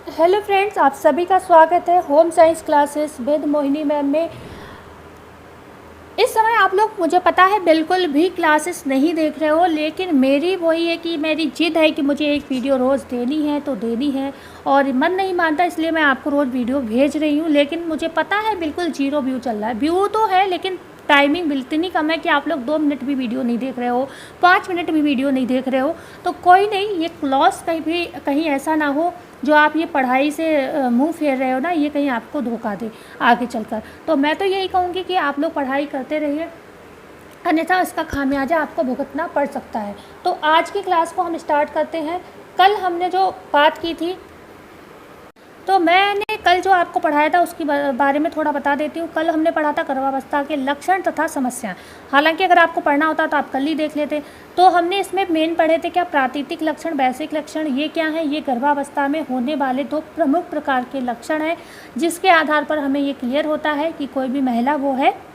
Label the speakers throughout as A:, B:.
A: Hello friends, आप सभी का स्वागत है home science classes with Mohini ma'am में। इस समय आप लोग, मुझे पता है, बिल्कुल भी क्लासेस नहीं देख रहे हो, लेकिन मेरी वही है कि मेरी जिद है कि मुझे एक वीडियो रोज़ देनी है तो देनी है, और मन नहीं मानता, इसलिए मैं आपको रोज़ वीडियो भेज रही हूँ। लेकिन मुझे पता है बिल्कुल जीरो व्यू चल रहा है। व्यू तो है लेकिन टाइमिंग इतनी कम है कि आप लोग 2 मिनट भी वीडियो नहीं देख रहे हो, 5 मिनट भी वीडियो नहीं देख रहे हो। तो कोई नहीं, ये लॉस कहीं ऐसा ना हो जो आप ये पढ़ाई से मुंह फेर रहे हो ना, ये कहीं आपको धोखा दे आगे चलकर। तो मैं तो यही कहूँगी कि आप लोग पढ़ाई करते रहिए, अन्यथा इसका खामियाजा आपको भुगतना पड़ सकता है। तो आज की क्लास को हम स्टार्ट करते हैं। कल हमने जो बात की थी, तो मैंने कल जो आपको पढ़ाया था उसके बारे में थोड़ा बता देती हूँ। कल हमने पढ़ा था गर्भावस्था के लक्षण तथा समस्याएं। हालांकि अगर आपको पढ़ना होता तो आप कल ही देख लेते। तो हमने इसमें मेन पढ़े थे क्या, प्राकृतिक लक्षण, बेसिक लक्षण, ये क्या है, ये गर्भावस्था में होने वाले 2 प्रमुख प्रकार के लक्षण हैं, जिसके आधार पर हमें ये क्लियर होता है कि कोई भी महिला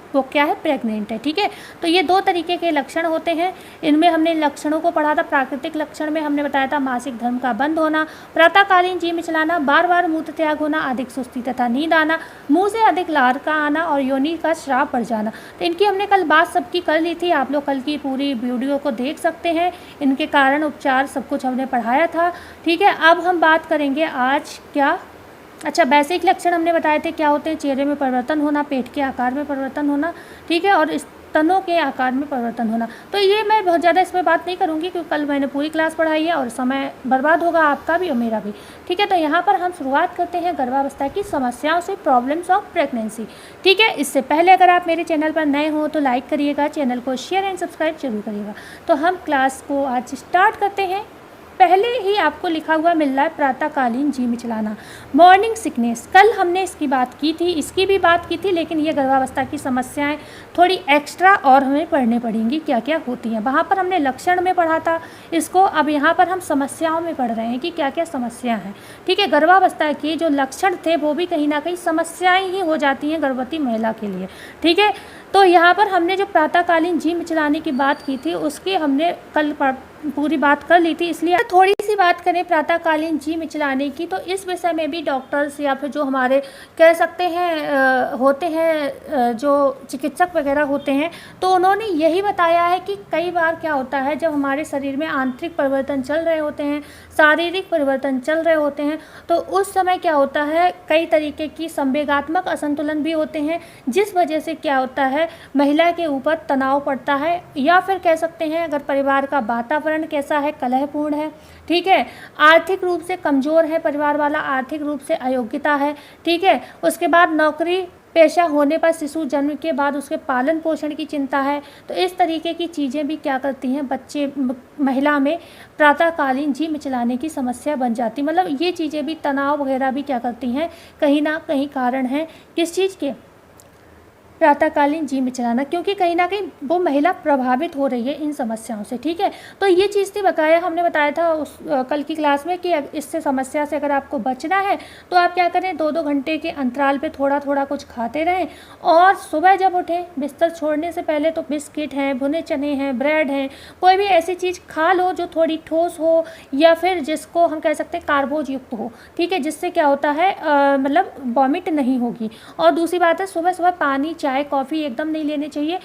A: वो क्या है, प्रेग्नेंट है। ठीक है, तो ये 2 तरीके के लक्षण होते हैं। इनमें हमने लक्षणों को पढ़ा था। प्राकृतिक लक्षण में हमने बताया था मासिक धर्म का बंद होना, प्रातःकालीन जी मिचलाना, बार बार मूत्र त्याग होना, अधिक सुस्ती तथा नींद आना, मुंह से अधिक लार का आना और योनि का श्राव बढ़ जाना। तो इनकी हमने कल बात सबकी कर ली थी। आप लोग कल की पूरी वीडियो को देख सकते हैं। इनके कारण, उपचार, सब कुछ हमने पढ़ाया था। ठीक है, अब हम बात करेंगे आज क्या, अच्छा, बेसिक लक्षण हमने बताए थे क्या होते हैं। चेहरे में परिवर्तन होना, पेट के आकार में परिवर्तन होना, ठीक है, और स्तनों के आकार में परिवर्तन होना। तो ये मैं बहुत ज़्यादा इसमें बात नहीं करूँगी क्योंकि कल मैंने पूरी क्लास पढ़ाई है और समय बर्बाद होगा आपका भी और मेरा भी। ठीक है, तो यहाँ पर हम शुरुआत करते हैं गर्भावस्था की समस्याओं से, प्रॉब्लम्स ऑफ प्रेगनेंसी। ठीक है, इससे पहले अगर आप मेरे चैनल पर नए हो तो लाइक करिएगा, चैनल को शेयर एंड सब्सक्राइब जरूर करिएगा। तो हम क्लास को आज स्टार्ट करते हैं। पहले ही आपको लिखा हुआ मिल रहा है प्रातःकालीन जी मिचलाना, मॉर्निंग सिकनेस। कल हमने इसकी बात की थी, इसकी भी बात की थी, लेकिन ये गर्भावस्था की समस्याएं थोड़ी एक्स्ट्रा और हमें पढ़ने पड़ेंगी, क्या क्या होती हैं। वहाँ पर हमने लक्षण में पढ़ा था इसको, अब यहाँ पर हम समस्याओं में पढ़ रहे हैं कि क्या क्या समस्या हैं। ठीक है, गर्भावस्था के जो लक्षण थे वो भी कहीं ना कहीं समस्याएँ ही हो जाती हैं गर्भवती महिला के लिए। ठीक है, तो यहाँ पर हमने जो प्रातःकालीन जी मिचलाने की बात की थी उसकी हमने कल पूरी बात कर ली थी, इसलिए थोड़ी सी बात करें प्रातःकालीन जी मिचलाने की। तो इस विषय में भी डॉक्टर्स या फिर जो हमारे कह सकते हैं होते हैं जो चिकित्सक वगैरह होते हैं, तो उन्होंने यही बताया है कि कई बार क्या होता है, जब हमारे शरीर में आंतरिक परिवर्तन चल रहे होते हैं, शारीरिक परिवर्तन चल रहे होते हैं, तो उस समय क्या होता है, कई तरीके की संवेगात्मक असंतुलन भी होते हैं, जिस वजह से क्या होता है, महिला के ऊपर तनाव पड़ता है, या फिर कह सकते हैं अगर परिवार का वातावरण कैसा है, कलहपूर्ण है। ठीक है, आर्थिक रूप से कमज़ोर है परिवार वाला, आर्थिक रूप से अयोग्यता है। ठीक है, उसके बाद नौकरी पेशा होने पर शिशु जन्म के बाद उसके पालन पोषण की चिंता है। तो इस तरीके की चीज़ें भी क्या करती हैं, महिला में प्रातःकालीन जी मिचलाने की समस्या बन जाती। मतलब ये चीज़ें भी, तनाव वगैरह भी क्या करती हैं, कहीं ना कहीं कारण है किस चीज़ के, प्रातःकालीन जी मिचलाना, क्योंकि कहीं ना कहीं वो महिला प्रभावित हो रही है इन समस्याओं से। ठीक है, तो ये चीज़ थी, बकाया हमने बताया था उस कल की क्लास में कि इससे समस्या से अगर आपको बचना है तो आप क्या करें, 2-2 घंटे के अंतराल पे थोड़ा थोड़ा कुछ खाते रहें, और सुबह जब उठें बिस्तर छोड़ने से पहले तो बिस्किट हैं, भुने चने हैं, ब्रेड हैं, कोई भी ऐसी चीज़ खा लो जो थोड़ी ठोस हो या फिर जिसको हम कह सकते हैं कार्बोज युक्त हो। ठीक है, जिससे क्या होता है, मतलब वॉमिट नहीं होगी। और दूसरी बात है, सुबह सुबह पानी, चाय, कॉफ़ी एकदम नहीं लेने चाहिए।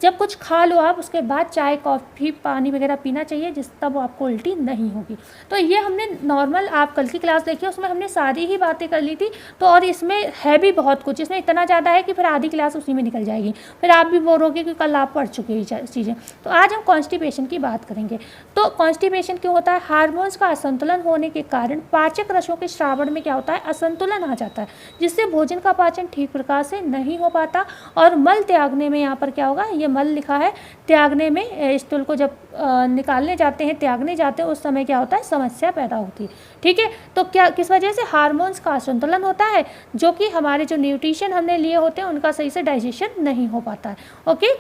A: जब कुछ खा लो आप, उसके बाद चाय, कॉफ़ी, पानी वगैरह पीना चाहिए, जिस तब आपको उल्टी नहीं होगी। तो ये हमने नॉर्मल, आप कल की क्लास देखिए, उसमें हमने सारी ही बातें कर ली थी। तो और इसमें है भी बहुत कुछ, इसमें इतना ज़्यादा है कि फिर आधी क्लास उसी में निकल जाएगी, फिर आप भी बोर होगे कि कल आप पढ़ चुके ही चीज़ें। तो आज हम कॉन्स्टिपेशन की बात करेंगे। तो कॉन्स्टिपेशन क्यों होता है, हार्मोन्स का असंतुलन होने के कारण पाचक रसों के श्रावण में क्या होता है, असंतुलन आ जाता है, जिससे भोजन का पाचन ठीक प्रकार से नहीं हो पाता, और मल त्यागने में, यहाँ पर क्या होगा, ये मल लिखा है, त्यागने में, स्टूल को जब निकालने जाते हैं, त्यागने जाते हैं, उस समय क्या होता है, समस्या पैदा होती है। ठीक है, तो क्या, किस वजह से, हार्मोन्स का असंतुलन होता है, जो कि हमारे जो न्यूट्रिशन हमने लिए होते हैं उनका सही से डाइजेशन नहीं हो पाता है। ओके,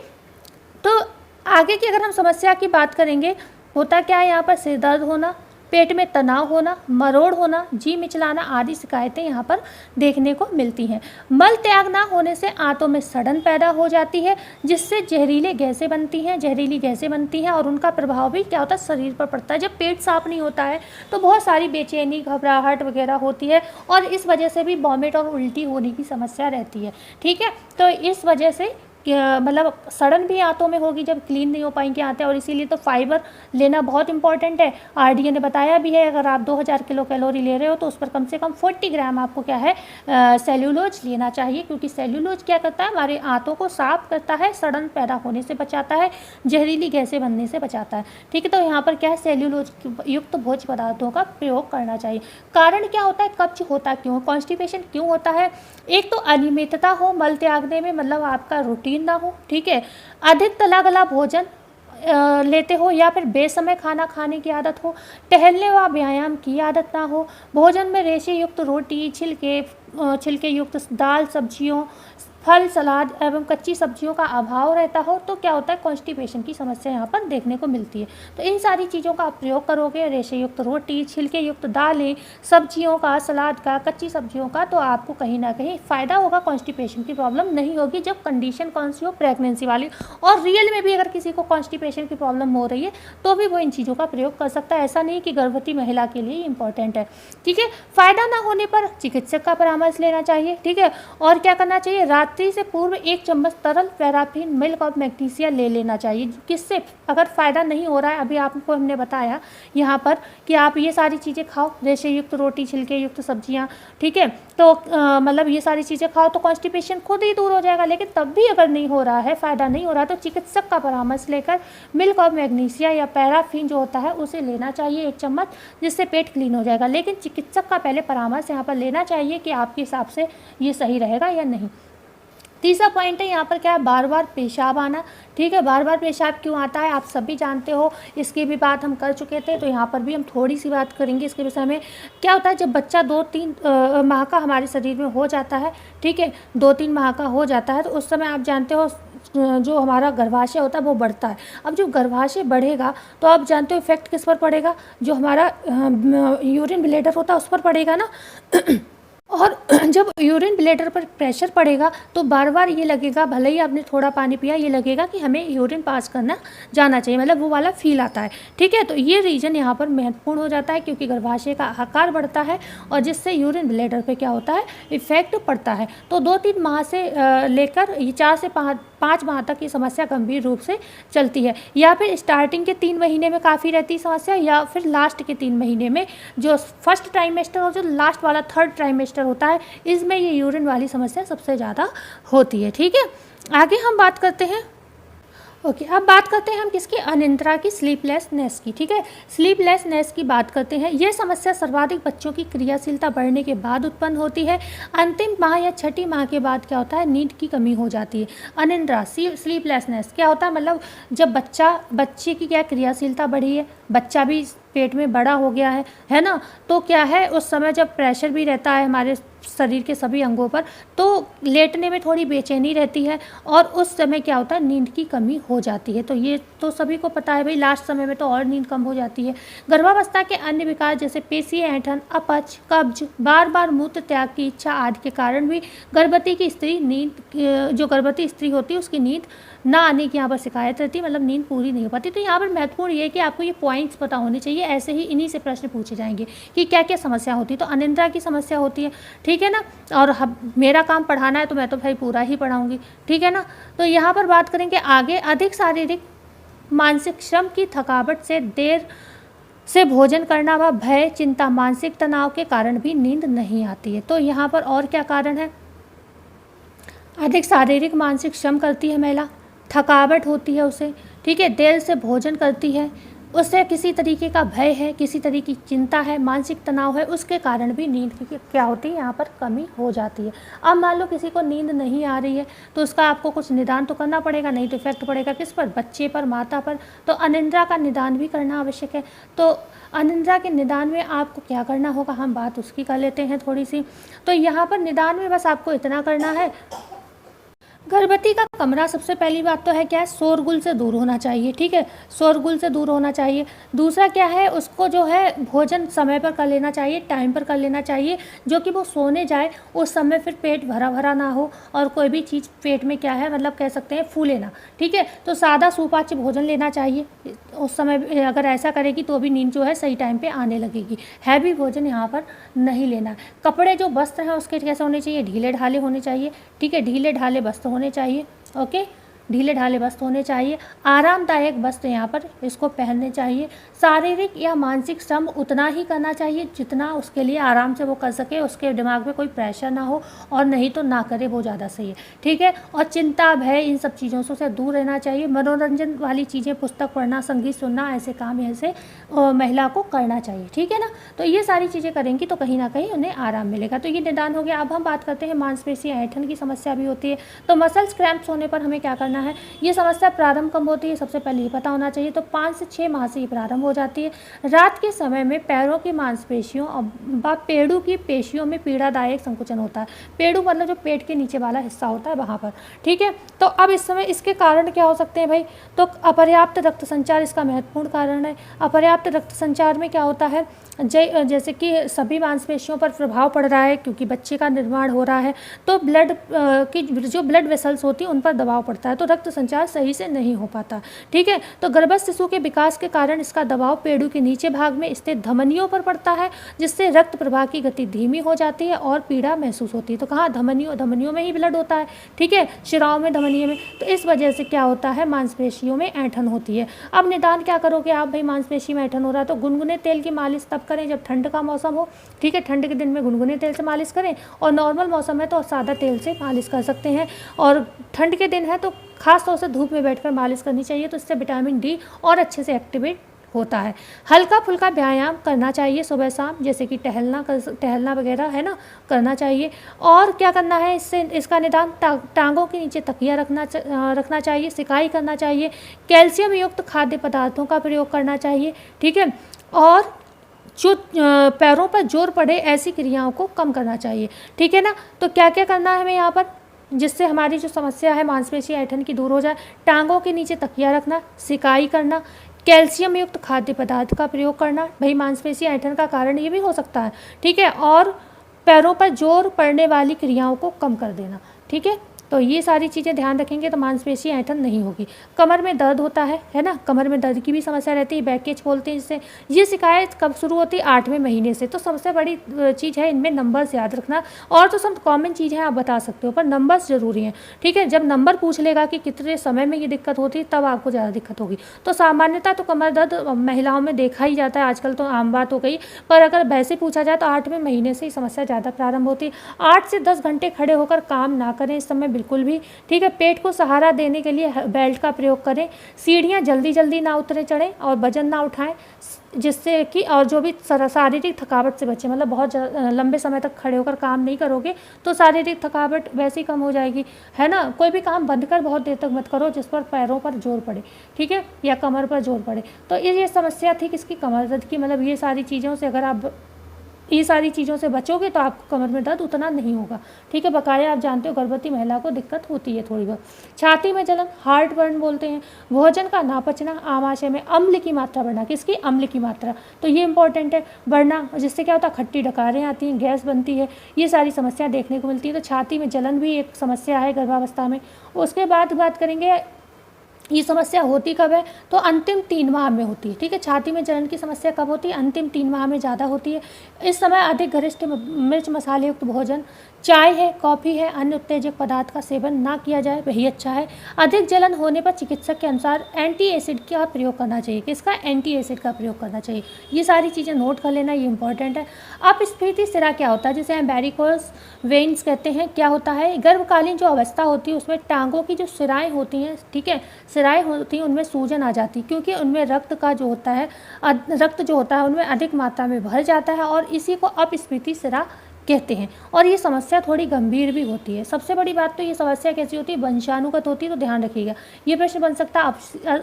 A: तो आगे की अगर हम समस्या की बात करेंगे, होता क्या है यहाँ पर, सिर दर्द होना, पेट में तनाव होना, मरोड़ होना, जी मिचलाना आदि शिकायतें यहाँ पर देखने को मिलती हैं। मल त्याग ना होने से आंतों में सड़न पैदा हो जाती है, जिससे जहरीली गैसें बनती हैं और उनका प्रभाव भी क्या होता है, शरीर पर पड़ता है। जब पेट साफ नहीं होता है तो बहुत सारी बेचैनी, घबराहट वगैरह होती है और इस वजह से भी वॉमिट और उल्टी होने की समस्या रहती है। ठीक है, तो इस वजह से मतलब सड़न भी आंतों में होगी जब क्लीन नहीं हो पाएंगे आंतें, और इसीलिए तो फाइबर लेना बहुत इंपॉर्टेंट है। आरडीए ने बताया भी है, अगर आप 2000 किलो कैलोरी ले रहे हो तो उस पर कम से कम 40 ग्राम आपको क्या है, सेल्यूलोज लेना चाहिए, क्योंकि सेल्यूलोज क्या करता है, हमारे आंतों को साफ करता है, सड़न पैदा होने से बचाता है, जहरीली गैसें बनने से बचाता है। ठीक है, तो यहाँ पर क्या है, सेल्यूलोज युक्त भोज्य पदार्थों का प्रयोग करना चाहिए। कारण क्या होता है, कब्ज होता क्यों, कॉन्स्टिपेशन क्यों होता है? एक तो अनियमितता हो मल त्यागने में, मतलब आपका रूटीन ना हो। ठीक है, अधिक तला गला भोजन लेते हो या फिर बेसमय खाना खाने की आदत हो, टहलने व व्यायाम की आदत ना हो, भोजन में रेशे युक्त रोटी, छिलके युक्त दाल, सब्जियों, फल, सलाद एवं कच्ची सब्जियों का अभाव रहता हो, तो क्या होता है, कॉन्स्टिपेशन की समस्या यहाँ पर देखने को मिलती है। तो इन सारी चीज़ों का आप प्रयोग करोगे, रेशे युक्त रोटी, छिलके युक्त दालें, सब्जियों का, सलाद का, कच्ची सब्जियों का, तो आपको कहीं ना कहीं फ़ायदा होगा, कॉन्स्टिपेशन की प्रॉब्लम नहीं होगी। जब कंडीशन कौन सी हो, प्रेगनेंसी वाली। और रियल में भी अगर किसी को कॉन्स्टिपेशन की प्रॉब्लम हो रही है तो भी वो इन चीज़ों का प्रयोग कर सकता है। ऐसा नहीं कि गर्भवती महिला के लिए इंपॉर्टेंट है। ठीक है, फ़ायदा ना होने पर चिकित्सक का परामर्श लेना चाहिए। ठीक है, और क्या करना चाहिए, रात्रि से पूर्व 1 चम्मच तरल पैराफिन मिल्क और मैग्नीशिया ले लेना चाहिए। किससे, अगर फ़ायदा नहीं हो रहा है, अभी आपको हमने बताया यहाँ पर कि आप ये सारी चीज़ें खाओ, रेशे युक्त रोटी, छिलके युक्त सब्जियाँ। ठीक है, तो मतलब ये सारी चीज़ें खाओ तो कॉन्स्टिपेशन खुद ही दूर हो जाएगा। लेकिन तब भी अगर नहीं हो रहा है, फ़ायदा नहीं हो रहा, तो चिकित्सक का परामर्श लेकर मिल्क और मैग्नीशिया या पैराफिन जो होता है उसे लेना चाहिए 1 चम्मच, जिससे पेट क्लीन हो जाएगा। लेकिन चिकित्सक का पहले परामर्श यहाँ पर लेना चाहिए कि आपके हिसाब से ये सही रहेगा या नहीं। तीसरा पॉइंट है यहाँ पर क्या है, बार बार पेशाब आना। ठीक है, बार बार पेशाब क्यों आता है आप सभी जानते हो, इसकी भी बात हम कर चुके थे, तो यहाँ पर भी हम थोड़ी सी बात करेंगे इसके विषय में। क्या होता है, जब बच्चा 2-3 माह का हमारे शरीर में हो जाता है, ठीक है, 2-3 माह का हो जाता है, तो उस समय आप जानते हो जो हमारा गर्भाशय होता है वो बढ़ता है। अब जो गर्भाशय बढ़ेगा तो आप जानते हो इफेक्ट किस पर पड़ेगा, जो हमारा यूरिन ब्लैडर होता है उस पर पड़ेगा ना। और जब यूरिन ब्लैडर पर प्रेशर पड़ेगा तो बार बार ये लगेगा, भले ही आपने थोड़ा पानी पिया, ये लगेगा कि हमें यूरिन पास करना जाना चाहिए, मतलब वो वाला फील आता है। ठीक है, तो ये रीजन यहाँ पर महत्वपूर्ण हो जाता है, क्योंकि गर्भाशय का आकार बढ़ता है और जिससे यूरिन ब्लैडर पे क्या होता है, इफेक्ट पड़ता है। तो 2-3 माह से लेकर 4 से 5 माह तक ये समस्या गंभीर रूप से चलती है, या फिर स्टार्टिंग के 3 महीने में काफ़ी रहती है समस्या, या फिर लास्ट के 3 महीने में, जो फर्स्ट ट्राइमेस्टर और जो लास्ट वाला 3rd ट्राइमेस्टर होता है, इसमें ये यूरिन वाली समस्या सबसे ज़्यादा होती है। ठीक है, आगे हम बात करते हैं। ओके, अब बात करते हैं हम किसकी, अनिद्रा की, स्लीपलेसनेस की। ठीक है, स्लीपलेसनेस की बात करते हैं। यह समस्या सर्वाधिक बच्चों की क्रियाशीलता बढ़ने के बाद उत्पन्न होती है। अंतिम माह या छठी माह के बाद क्या होता है, नींद की कमी हो जाती है। अनिद्रा, स्लीपलेसनेस क्या होता है, मतलब जब बच्चे की क्या क्रियाशीलता बढ़ी है, बच्चा भी पेट में बड़ा हो गया है ना, तो क्या है, उस समय जब प्रेशर भी रहता है हमारे शरीर के सभी अंगों पर, तो लेटने में थोड़ी बेचैनी रहती है और उस समय क्या होता है, नींद की कमी हो जाती है। तो ये तो सभी को पता है भाई, लास्ट समय में तो और नींद कम हो जाती है। गर्भावस्था के अन्य विकार जैसे पेशीय ऐंठन, अपच, कब्ज, बार बार मूत्र त्याग की इच्छा आदि के कारण भी गर्भवती स्त्री होती है उसकी नींद ना आने की यहाँ पर शिकायत रहती है, मतलब नींद पूरी नहीं हो पाती। तो यहाँ पर महत्वपूर्ण ये है कि आपको ये पॉइंट्स पता होने चाहिए, ऐसे ही इन्हीं से प्रश्न पूछे जाएंगे कि क्या क्या समस्या होती है। तो अनिद्रा की समस्या होती है, ठीक है ना, और मेरा काम पढ़ाना है तो मैं तो भाई पूरा ही पढ़ाऊँगी, ठीक है ना। तो यहाँ पर बात करेंगे आगे, अधिक शारीरिक मानसिक श्रम की थकावट से देर से भोजन करना व भय, चिंता, मानसिक तनाव के कारण भी नींद नहीं आती है। तो यहाँ पर और क्या कारण है, अधिक शारीरिक मानसिक श्रम करती है महिला, थकावट होती है उसे, ठीक है, देर से भोजन करती है, उससे किसी तरीके का भय है, किसी तरीके की चिंता है, मानसिक तनाव है, उसके कारण भी नींद की क्या होती है, यहाँ पर कमी हो जाती है। अब मान लो किसी को नींद नहीं आ रही है तो उसका आपको कुछ निदान तो करना पड़ेगा, नहीं तो इफेक्ट पड़ेगा किस पर, बच्चे पर, माता पर। तो अनिद्रा का निदान भी करना आवश्यक है। तो अनिद्रा के निदान में आपको क्या करना होगा, हम बात उसकी कर लेते हैं थोड़ी सी। तो यहाँ पर निदान में बस आपको इतना करना है, गर्भवती का कमरा सबसे पहली बात तो है क्या है, शोरगुल से दूर होना चाहिए। ठीक है, शोरगुल से दूर होना चाहिए। दूसरा क्या है, उसको जो है भोजन समय पर कर लेना चाहिए, टाइम पर कर लेना चाहिए, जो कि वो सोने जाए उस समय फिर पेट भरा भरा ना हो और कोई भी चीज़ पेट में क्या है मतलब कह सकते हैं फूले ना। ठीक है, तो सादा सुपाच्य भोजन लेना चाहिए उस समय। अगर ऐसा करेगी तो भी नींद जो है सही टाइम पे आने लगेगी। हैवी भोजन यहाँ पर नहीं लेना। कपड़े जो वस्त्र हैं उसके कैसे होने चाहिए, ढीले ढाले होने चाहिए। ठीक है, ढीले ढाले वस्त्र होने चाहिए। ओके, ढीले ढाले वस्त्र होने चाहिए। आरामदायक वस्त्र यहाँ पर इसको पहनने चाहिए। शारीरिक या मानसिक श्रम उतना ही करना चाहिए जितना उसके लिए आराम से वो कर सके, उसके दिमाग में कोई प्रेशर ना हो, और नहीं तो ना करे, वो ज़्यादा सही है। ठीक है, और चिंता भय इन सब चीज़ों से दूर रहना चाहिए। मनोरंजन वाली चीज़ें, पुस्तक पढ़ना, संगीत सुनना, ऐसे काम ऐसे महिला को करना चाहिए। ठीक है ना, तो ये सारी चीज़ें करेंगी तो कहीं ना कहीं उन्हें आराम मिलेगा। तो ये निदान हो गया। अब हम बात करते हैं मांसपेशी ऐंठन की समस्या भी होती है। तो मसल्स क्रैम्प्स होने पर हमें क्या करना है, ये समस्या प्रारंभ कब होती है, सबसे पहले ये पता होना चाहिए। तो 5 से 6 माह से ये प्रारंभ हो जाती है। रात के समय में पैरों की मांसपेशियों व पेड़ू की पेशियों में पीड़ादायक संकुचन होता है। पेड़ू मतलब जो पेट के नीचे वाला हिस्सा होता है वहाँ पर। ठीक है, तो अब इस समय इसके कारण क्या हो सकते हैं भाई, तो अपर्याप्त रक्त संचार इसका महत्वपूर्ण कारण है। अपर्याप्त रक्त संचार में क्या होता है, जैसे कि सभी मांसपेशियों पर प्रभाव पड़ रहा है क्योंकि बच्चे का निर्माण हो रहा है, तो ब्लड की जो ब्लड वेसल्स होती हैं उन पर दबाव पड़ता है, तो रक्त संचार सही से नहीं हो पाता। ठीक है, तो गर्भस्थ शिशु के विकास के कारण इसका दबाव पेड़ू के नीचे भाग में स्थित धमनियों पर पड़ता है, जिससे रक्त प्रवाह की गति धीमी हो जाती है और पीड़ा महसूस होती है। तो कहाँ, धमनियों में ही ब्लड होता है। ठीक है, शिराओं में, धमनियों में, तो इस वजह से क्या होता है, मांसपेशियों में ऐंठन होती है। अब निदान क्या करोगे आप भाई, मांसपेशी में ऐंठन हो रहा है तो गुनगुने तेल की मालिश तब करें जब ठंड का मौसम हो। ठीक है, ठंड के दिन में गुनगुने तेल से मालिश करें, और नॉर्मल मौसम है तो सादा तेल से मालिश कर सकते हैं। और ठंड के दिन है तो खास तौर से धूप में बैठकर मालिश करनी चाहिए, तो इससे विटामिन डी और अच्छे से एक्टिवेट होता है। हल्का फुल्का व्यायाम करना चाहिए सुबह शाम, जैसे कि टहलना वगैरह है ना, करना चाहिए। और क्या करना है, इससे इसका निदान टांगों के नीचे तकिया रखना चाहिए, सिकाई करना चाहिए, कैल्शियम युक्त खाद्य पदार्थों का प्रयोग करना चाहिए। ठीक है, और जो पैरों पर जोर पड़े ऐसी क्रियाओं को कम करना चाहिए। ठीक है ना, तो क्या क्या करना है हमें यहाँ पर, जिससे हमारी जो समस्या है मांसपेशी ऐंठन की दूर हो जाए। टांगों के नीचे तकिया रखना, सिकाई करना, कैल्शियम युक्त खाद्य पदार्थ का प्रयोग करना, भाई मांसपेशी ऐंठन का कारण ये भी हो सकता है। ठीक है, और पैरों पर जोर पड़ने वाली क्रियाओं को कम कर देना। ठीक है, तो ये सारी चीज़ें ध्यान रखेंगे तो मांसपेशी ऐंठन नहीं होगी। कमर में दर्द होता है ना, कमर में दर्द की भी समस्या रहती है, बैकेज बोलते हैं जिससे। ये शिकायत कब शुरू होती है, 8वें महीने से। तो सबसे बड़ी चीज़ है इनमें नंबर्स याद रखना, और तो सब कॉमन चीज़ है आप बता सकते हो, पर नंबर्स ज़रूरी हैं। ठीक है, जब नंबर पूछ लेगा कि कितने समय में ये दिक्कत होती है तब आपको ज़्यादा दिक्कत होगी। तो सामान्यतः तो कमर दर्द महिलाओं में देखा ही जाता है, आजकल तो आम बात हो गई, पर अगर वैसे पूछा जाए तो 8वें महीने से ही समस्या ज़्यादा प्रारंभ होती है। 8 से 10 घंटे खड़े होकर काम ना करें इस समय बिल्कुल भी। ठीक है, पेट को सहारा देने के लिए बेल्ट का प्रयोग करें। सीढ़ियाँ जल्दी जल्दी ना उतरे चढ़ें और वजन ना उठाएं, जिससे कि और जो भी शारीरिक थकावट से बचें, मतलब बहुत लंबे समय तक खड़े होकर काम नहीं करोगे तो शारीरिक थकावट वैसे ही कम हो जाएगी, है ना। कोई भी काम बंद कर बहुत देर तक मत करो जिस पर पैरों पर जोर पड़े, ठीक है, या कमर पर जोर पड़े। तो ये समस्या थी किसकी, कमर दर्द की। मतलब ये सारी चीज़ों से अगर आप ये सारी चीज़ों से बचोगे तो आपको कमर में दर्द उतना नहीं होगा। ठीक है, बकाया आप जानते हो गर्भवती महिला को दिक्कत होती है थोड़ी बहुत। छाती में जलन, हार्ट बर्न बोलते हैं। भोजन का ना पचना, आमाशय में अम्ल की मात्रा बढ़ना। किसकी, अम्ल की मात्रा, तो ये इंपॉर्टेंट है, बढ़ना, जिससे क्या होता है, खट्टी डकारें आती हैं, गैस बनती है, ये सारी समस्या देखने को मिलती है। तो छाती में जलन भी एक समस्या है गर्भावस्था में। उसके बाद बात करेंगे ये समस्या होती कब है, तो अंतिम 3 माह में होती है। ठीक है, छाती में जलन की समस्या कब होती है, अंतिम 3 माह में ज़्यादा होती है। इस समय अधिक गरिष्ठ मिर्च मसाले युक्त भोजन, चाय है, कॉफ़ी है, अन्य उत्तेजक पदार्थ का सेवन ना किया जाए, वही अच्छा है। अधिक जलन होने पर चिकित्सक के अनुसार एंटी एसिड का प्रयोग करना चाहिए। किसका, एंटी एसिड का प्रयोग करना चाहिए। ये सारी चीज़ें नोट कर लेना, ये इंपॉर्टेंट है। अपस्फीति सिरा क्या होता है, जिसे हम वेरिकोस वेन्स कहते हैं, क्या होता है, गर्भकालीन जो अवस्था होती है उसमें टांगों की जो सिराएँ होती हैं, ठीक है, सिराएँ होती हैं, उनमें सूजन आ जाती है, क्योंकि उनमें रक्त जो होता है उनमें अधिक मात्रा में भर जाता है, और इसी को अपस्फीति सिरा कहते हैं। और ये समस्या थोड़ी गंभीर भी होती है। सबसे बड़ी बात तो ये समस्या कैसी होती है, वंशानुगत होती है, तो ध्यान रखिएगा। ये प्रश्न बन सकता है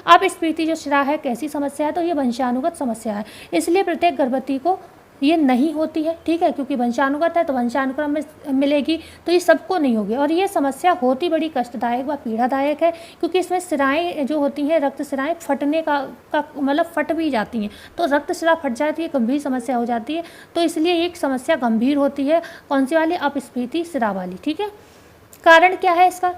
A: अपस्फीति जो सिरा है कैसी समस्या है, तो ये वंशानुगत समस्या है। इसलिए प्रत्येक गर्भवती को ये नहीं होती है, ठीक है, क्योंकि वंशानुगत है तो वंशानुक्रम में मिलेगी, तो ये सबको नहीं होगी। और ये समस्या होती बड़ी कष्टदायक व पीड़ादायक है, क्योंकि इसमें सिराएँ जो होती हैं, रक्त सिराएँ फटने का मतलब फट भी जाती हैं। तो रक्त सिरा फट जाए तो ये गंभीर समस्या हो जाती है। तो इसलिए एक समस्या गंभीर होती है, कौन सी वाली? अपस्फीति सिरा वाली, ठीक है। कारण क्या है इसका?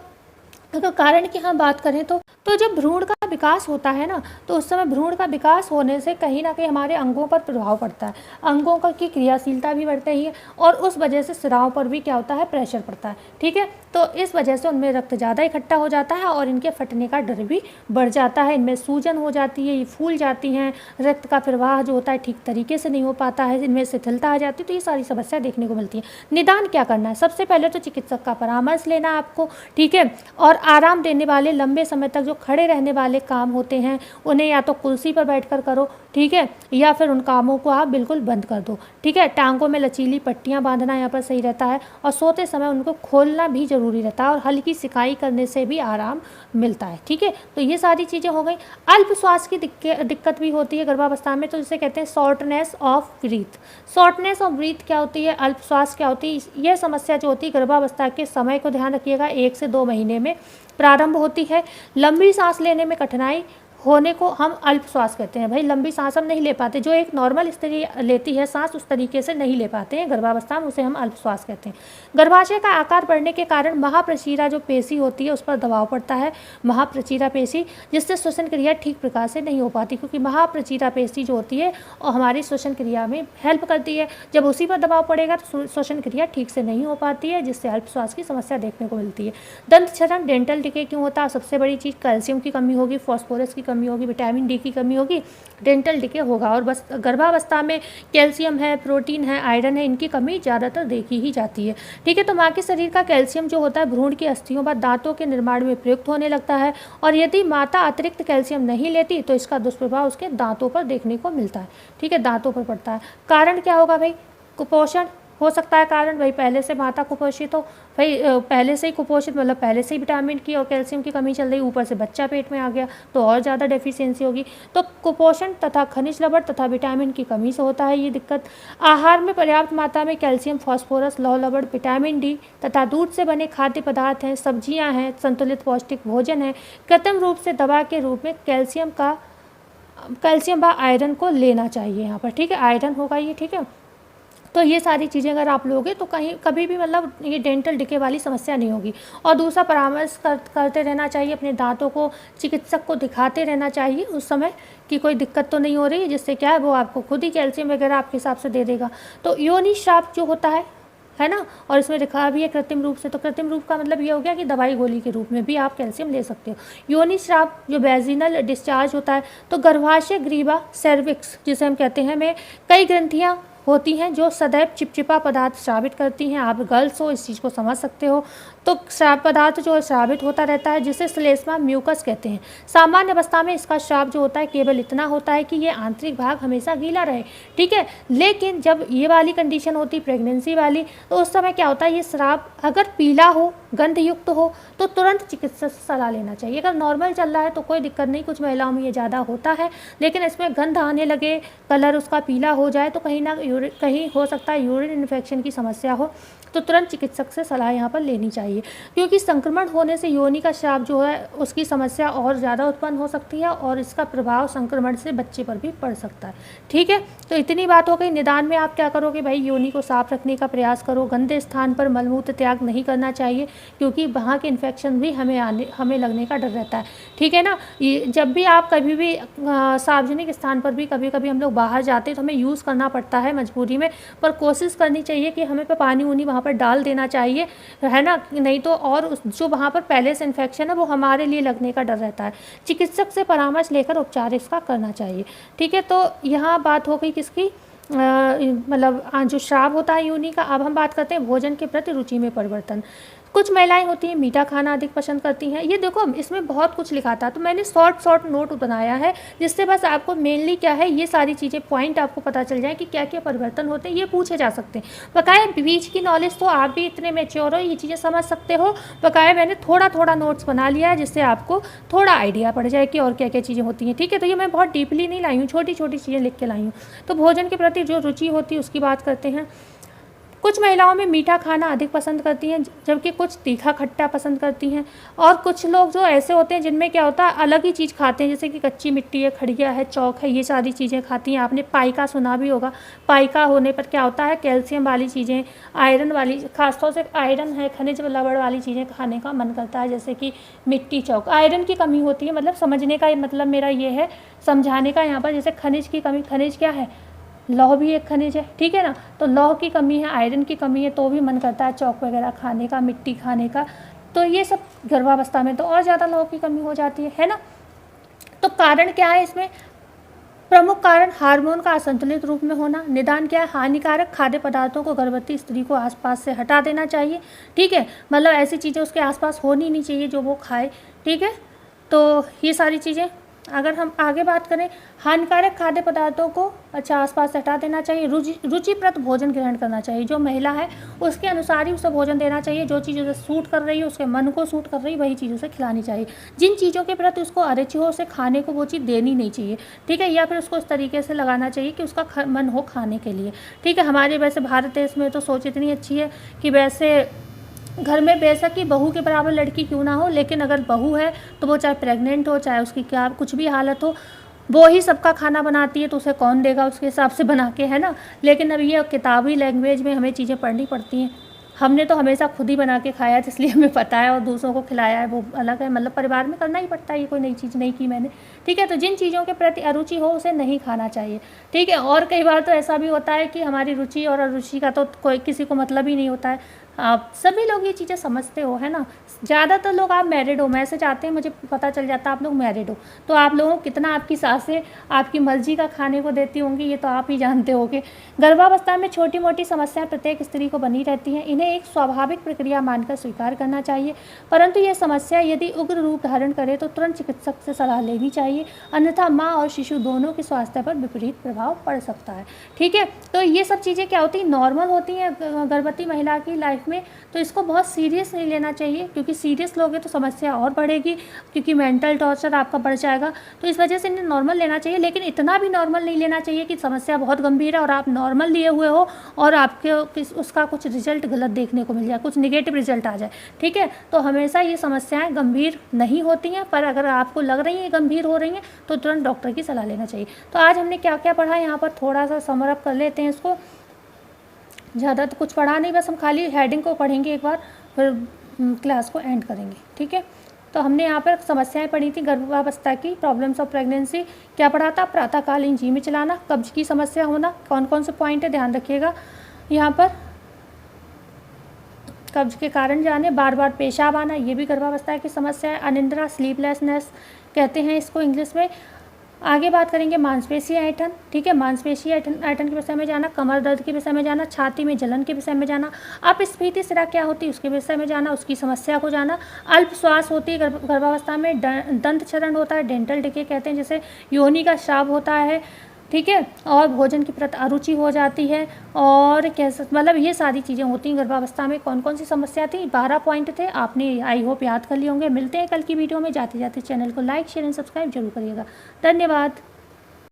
A: अगर कारण की हम बात करें तो जब भ्रूण का विकास होता है ना, तो उस समय भ्रूण का विकास होने से कहीं ना कहीं हमारे अंगों पर प्रभाव पड़ता है, अंगों की क्रियाशीलता भी बढ़ती है, और उस वजह से सिराओं पर भी क्या होता है? प्रेशर पड़ता है, ठीक है। तो इस वजह से उनमें रक्त ज़्यादा इकट्ठा हो जाता है और इनके फटने का डर भी बढ़ जाता है, इनमें सूजन हो जाती है, ये फूल जाती हैं, रक्त का प्रवाह जो होता है ठीक तरीके से नहीं हो पाता है, इनमें शिथिलता आ जाती है। तो ये सारी समस्या देखने को मिलती है। निदान क्या करना है? सबसे पहले तो चिकित्सक का परामर्श लेना है आपको, ठीक है। और आराम देने वाले, लंबे समय तक जो खड़े रहने वाले काम होते हैं उन्हें या तो कुर्सी पर बैठकर करो, ठीक है, या फिर उन कामों को आप बिल्कुल बंद कर दो, ठीक है। टांगों में लचीली पट्टियां बांधना यहाँ पर सही रहता है, और सोते समय उनको खोलना भी ज़रूरी रहता है, और हल्की सिकाई करने से भी आराम मिलता है, ठीक है। तो ये सारी चीज़ें हो गई। अल्प श्वास की दिक्कत भी होती है गर्भावस्था में, तो जिसे कहते हैं shortness of breath. Shortness of breath क्या होती है? अल्प श्वास क्या होती है? यह समस्या जो होती है गर्भावस्था के समय को ध्यान रखिएगा, 1 से 2 महीने में प्रारंभ होती है। लंबी सांस लेने में कठिनाई होने को हम अल्प श्वास कहते हैं। भाई लंबी सांस हम नहीं ले पाते, जो एक नॉर्मल स्त्री लेती है सांस उस तरीके से नहीं ले पाते हैं गर्भावस्था में, उसे हम अल्प श्वास कहते हैं। गर्भाशय का आकार बढ़ने के कारण महाप्रशीरा जो पेशी होती है उस पर दबाव पड़ता है, महाप्रशीरा पेशी, जिससे श्वसन क्रिया ठीक प्रकार से नहीं हो पाती, क्योंकि महाप्रशीरा पेशी जो होती है और हमारी श्वसन क्रिया में हेल्प करती है। जब उसी पर दबाव पड़ेगा तो श्वसन क्रिया ठीक से नहीं हो पाती है, जिससे अल्प श्वास की समस्या देखने को मिलती है। दंत क्षरण, डेंटल डिके क्यों होता है? सबसे बड़ी चीज़ कैल्शियम की कमी होगी, फॉस्फोरस की कमी होगी, विटामिन डी की कमी होगी, डेंटल डिके होगा। और बस गर्भावस्था में कैल्शियम है, प्रोटीन है, आयरन है, इनकी कमी ज़्यादातर देखी ही जाती है, ठीक है। तो माँ के शरीर का कैल्शियम जो होता है भ्रूण की अस्थियों व दांतों के निर्माण में प्रयुक्त होने लगता है, और यदि माता अतिरिक्त कैल्शियम नहीं लेती तो इसका दुष्प्रभाव उसके दांतों पर देखने को मिलता है, ठीक है, दांतों पर पड़ता है। कारण क्या होगा भाई? कुपोषण हो सकता है कारण, भाई पहले से माता कुपोषित हो, भाई पहले से ही कुपोषित मतलब पहले से ही विटामिन की और कैल्शियम की कमी चल रही, ऊपर से बच्चा पेट में आ गया तो और ज़्यादा डेफिशिएंसी होगी। तो कुपोषण तथा खनिज लवण तथा विटामिन की कमी से होता है ये दिक्कत। आहार में पर्याप्त मात्रा में कैल्शियम, फॉस्फोरस, लौह लवण, विटामिन डी तथा दूध से बने खाद्य पदार्थ हैं, सब्जियाँ हैं, संतुलित पौष्टिक भोजन है। कृत्रिम रूप से दवा के रूप में कैल्शियम व आयरन को लेना चाहिए यहाँ पर, ठीक है, आयरन होगा ये, ठीक है। तो ये सारी चीज़ें अगर आप लोगे तो कभी भी मतलब ये डेंटल डिके वाली समस्या नहीं होगी। और दूसरा, परामर्श करते रहना चाहिए, अपने दांतों को चिकित्सक को दिखाते रहना चाहिए उस समय कि कोई दिक्कत तो नहीं हो रही है, जिससे क्या है वो आपको खुद ही कैल्शियम वगैरह आपके हिसाब से दे देगा। तो योनि श्राप जो होता है ना, और इसमें लिखा भी है कृत्रिम रूप से, तो कृत्रिम रूप का मतलब ये हो गया कि दवाई गोली के रूप में भी आप कैल्शियम ले सकते हो। योनि श्राप जो वैजिनल डिस्चार्ज होता है, तो गर्भाशय ग्रीवा सर्विक्स जिसे हम कहते हैं में कई ग्रंथियाँ होती हैं जो सदैव चिपचिपा पदार्थ स्रावित करती हैं। आप गर्ल्स हो इस चीज़ को समझ सकते हो। तो श्राव पदार्थ जो स्रावित होता रहता है जिसे श्लेष्मा म्यूकस कहते हैं। सामान्य अवस्था में इसका श्राव जो होता है केवल इतना होता है कि ये आंतरिक भाग हमेशा गीला रहे, ठीक है। लेकिन जब ये वाली कंडीशन होती है प्रेगनेंसी वाली, तो उस समय क्या होता है, ये श्राव अगर पीला हो, गंध युक्त हो, तो तुरंत चिकित्सक से सलाह लेना चाहिए। अगर नॉर्मल चल रहा है तो कोई दिक्कत नहीं, कुछ महिलाओं में ये ज़्यादा होता है, लेकिन इसमें गंध आने लगे, कलर उसका पीला हो जाए, तो कहीं हो सकता है यूरिन इन्फेक्शन की समस्या हो, तो तुरंत चिकित्सक से सलाह यहाँ पर लेनी चाहिए, क्योंकि संक्रमण होने से योनि का श्राव जो है उसकी समस्या और ज़्यादा उत्पन्न हो सकती है, और इसका प्रभाव संक्रमण से बच्चे पर भी पड़ सकता है, ठीक है। तो इतनी बात हो गई। निदान में आप क्या करोगे भाई, योनि को साफ रखने का प्रयास करो, गंदे स्थान पर मलमूत्र त्याग नहीं करना चाहिए, क्योंकि वहाँ के इन्फेक्शन भी हमें लगने का डर रहता है, ठीक है ना। ये जब भी आप कभी भी सार्वजनिक स्थान पर भी कभी कभी हम लोग बाहर जाते हैं तो हमें यूज़ करना पड़ता है मजबूरी में, पर कोशिश करनी चाहिए कि हमें पानी उनी वहाँ पर डाल देना चाहिए, है ना, नहीं तो और जो वहाँ पर पहले से इन्फेक्शन है वो हमारे लिए लगने का डर रहता है। चिकित्सक से परामर्श लेकर उपचार इसका करना चाहिए, ठीक है। तो यहाँ बात हो गई किसकी, मतलब जो श्राव होता है योनि का। अब हम बात करते हैं भोजन के प्रति रुचि में परिवर्तन। कुछ महिलाएं होती हैं मीठा खाना अधिक पसंद करती हैं। ये देखो इसमें बहुत कुछ लिखा था, तो मैंने शॉर्ट नोट बनाया है जिससे बस आपको मेनली क्या है ये सारी चीज़ें पॉइंट आपको पता चल जाए कि क्या क्या परिवर्तन होते हैं, ये पूछे जा सकते हैं। बकाया बीच की नॉलेज तो आप भी इतने मैच्योर हो, ये चीज़ें समझ सकते हो। बकाया मैंने थोड़ा नोट्स बना लिया है जिससे आपको थोड़ा आइडिया पड़ जाए कि और क्या क्या चीज़ें होती हैं। ठीक है, तो ये मैं बहुत डीपली नहीं लाई हूँ, छोटी छोटी चीज़ें लिख के लाई हूँ। तो भोजन के प्रति जो रुचि होती है उसकी बात करते हैं। कुछ महिलाओं में मीठा खाना अधिक पसंद करती हैं जबकि कुछ तीखा खट्टा पसंद करती हैं। और कुछ लोग जो ऐसे होते हैं जिनमें क्या होता है अलग ही चीज़ खाते हैं, जैसे कि कच्ची मिट्टी है, खड़िया है, चौक है, ये सारी चीज़ें खाती हैं। आपने पाइका सुना भी होगा। पाइका होने पर क्या होता है कैल्शियम वाली चीज़ें, आयरन वाली, खासतौर से आयरन है, खनिज लवण वाली चीज़ें खाने का मन करता है, जैसे कि मिट्टी, चौक। आयरन की कमी होती है, मतलब समझने का मतलब मेरा ये है, समझाने का यहाँ पर, जैसे खनिज की कमी। खनिज क्या है, लौह भी एक खनिज है, ठीक है ना। तो लौह की कमी है, आयरन की कमी है, तो भी मन करता है चौक वगैरह खाने का, मिट्टी खाने का। तो ये सब गर्भावस्था में तो और ज़्यादा लौह की कमी हो जाती है ना। तो कारण क्या है इसमें, प्रमुख कारण हार्मोन का असंतुलित रूप में होना। निदान क्या है, हानिकारक खाद्य पदार्थों को गर्भवती स्त्री को आसपास से हटा देना चाहिए। ठीक है, मतलब ऐसी चीज़ें उसके आसपास होनी नहीं चाहिए जो वो खाए। ठीक है, तो ये सारी चीज़ें। अगर हम आगे बात करें, हानिकारक खाद्य पदार्थों को आसपास से हटा देना चाहिए। रुचिप्रद भोजन ग्रहण करना चाहिए। जो महिला है उसके अनुसार ही उसे भोजन देना चाहिए। जो चीज़ उसे सूट कर रही है, उसके मन को सूट कर रही है, वही चीज़ उसे खिलानी चाहिए। जिन चीज़ों के प्रति उसको अरुचि हो उसे खाने को वो चीज़ देनी नहीं चाहिए। ठीक है, या फिर उसको इस तरीके से लगाना चाहिए कि उसका मन हो खाने के लिए। ठीक है, हमारे वैसे भारत देश में तो सोच इतनी अच्छी है कि वैसे घर में बेशक ही बहू के बराबर लड़की क्यों ना हो, लेकिन अगर बहू है तो वो चाहे प्रेग्नेंट हो, चाहे उसकी क्या कुछ भी हालत हो, वो ही सबका खाना बनाती है, तो उसे कौन देगा उसके हिसाब से बना के, है ना। लेकिन अब ये किताबी लैंग्वेज में हमें चीज़ें पढ़नी पड़ती हैं। हमने तो हमेशा खुद ही बना के खाया है, इसलिए हमें पता है, और दूसरों को खिलाया है वो अलग है। मतलब परिवार में करना ही पड़ता है, ये कोई नई चीज़ नहीं की मैंने। ठीक है, तो जिन चीज़ों के प्रति अरुचि हो उसे नहीं खाना चाहिए। ठीक है, और कई बार तो ऐसा भी होता है कि हमारी रुचि और अरुचि का तो कोई किसी को मतलब ही नहीं होता है। आप सभी लोग ये चीज़ें समझते हो, है ना। ज़्यादातर लोग, आप मैरिड हो, मैसेज आते हैं मुझे पता चल जाता है आप लोग मैरिड हो, तो आप लोगों को कितना आपकी सासें आपकी मर्जी का खाने को देती होंगी ये तो आप ही जानते होंगे। गर्भावस्था में छोटी मोटी समस्याएं प्रत्येक स्त्री को बनी रहती हैं। इन्हें एक स्वाभाविक प्रक्रिया मानकर स्वीकार करना चाहिए, परंतु ये समस्या यदि उग्र रूप धारण करे तो तुरंत चिकित्सक से सलाह लेनी चाहिए, अन्यथा माँ और शिशु दोनों के स्वास्थ्य पर विपरीत प्रभाव पड़ सकता है। ठीक है, तो ये सब चीज़ें क्या होती हैं, नॉर्मल होती हैं गर्भवती महिला की लाइफ में। तो इसको बहुत सीरियस नहीं लेना चाहिए, क्योंकि सीरियस लोगे तो समस्या और बढ़ेगी, क्योंकि मेंटल टॉर्चर आपका बढ़ जाएगा। तो इस वजह से इन्हें नॉर्मल लेना चाहिए, लेकिन इतना भी नॉर्मल नहीं लेना चाहिए कि समस्या बहुत गंभीर है और आप नॉर्मल लिए हुए हो और आपके उसका कुछ रिजल्ट गलत देखने को मिल जाए, कुछ निगेटिव रिजल्ट आ जाए। ठीक है, तो हमेशा ये समस्याएं गंभीर नहीं होती हैं, पर अगर आपको लग रही है गंभीर हो रही हैं तो तुरंत डॉक्टर की सलाह लेना चाहिए। तो आज हमने क्या क्या पढ़ा यहाँ पर थोड़ा सा समरअप कर लेते हैं इसको। ज़्यादा तो कुछ पढ़ा नहीं, बस हम खाली हेडिंग को पढ़ेंगे एक बार, फिर क्लास को एंड करेंगे। ठीक है, तो हमने यहाँ पर समस्याएं पढ़ी थी गर्भावस्था की, प्रॉब्लम्स ऑफ प्रेगनेंसी। क्या पढ़ा था, प्रातःकालीन जी में चलाना, कब्ज की समस्या होना, कौन कौन से पॉइंट है ध्यान रखिएगा यहाँ पर। कब्ज के कारण जाने, बार बार पेशाब आना, ये भी गर्भावस्था की समस्या है। अनिद्रा, स्लीपलेसनेस कहते हैं इसको इंग्लिश में। आगे बात करेंगे मांसपेशी ऐंठन। ठीक है, मांसपेशी ऐंठन के विषय में जाना, कमर दर्द के विषय में जाना, छाती में जलन के विषय में जाना, अपस्फीति सिरा क्या होती है उसके विषय में जाना, उसकी समस्या को जाना। अल्प श्वास होती है गर्भावस्था में, दंत क्षरण होता है, डेंटल डिके कहते हैं, जैसे योनि का स्राव होता है। ठीक है, और भोजन की प्रति अरुचि हो जाती है, और कैसे, मतलब ये सारी चीज़ें होती हैं गर्भावस्था में। कौन कौन सी समस्या थी, 12 पॉइंट थे, आपने आई होप याद कर लिए होंगे। मिलते हैं कल की वीडियो में। जाते जाते चैनल को लाइक शेयर एंड सब्सक्राइब जरूर करिएगा। धन्यवाद।